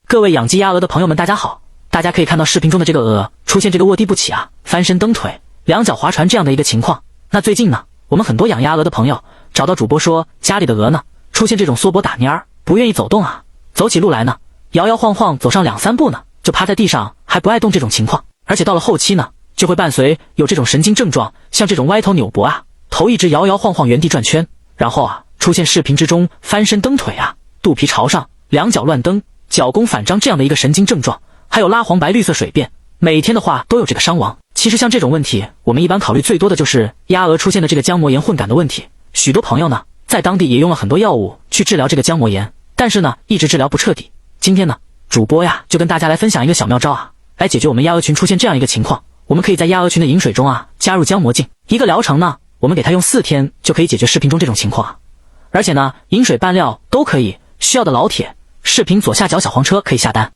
各位养鸡鸭鹅的朋友们，大家好！大家可以看到视频中的这个鹅出现这个卧地不起啊、翻身蹬腿、两脚划船这样的一个情况。那最近呢，我们很多养鸭鹅的朋友找到主播说，家里的鹅呢出现这种缩脖打蔫儿，不愿意走动啊，走起路来呢摇摇晃晃走上2-3步呢就趴在地上，还不爱动这种情况。而且到了后期呢，就会伴随有这种神经症状，像这种歪头扭脖啊，头一直摇摇晃晃原地转圈，然后啊出现视频之中翻身蹬腿啊，肚皮朝上，两脚乱蹬，脚弓反张这样的一个神经症状，还有拉黄白绿色水便，每天的话都有这个伤亡。其实像这种问题，我们一般考虑最多的就是鸭鹅出现的这个浆膜炎混感的问题。许多朋友呢，在当地也用了很多药物去治疗这个浆膜炎，但是呢，一直治疗不彻底。今天呢，主播呀就跟大家来分享一个小妙招啊，来解决我们鸭鹅群出现这样一个情况。我们可以在鸭鹅群的饮水中啊加入浆膜镜，一个疗程呢，我们给它用4天就可以解决视频中这种情况啊。而且呢，饮水拌料都可以，需要的老铁，视频左下角小黄车可以下单。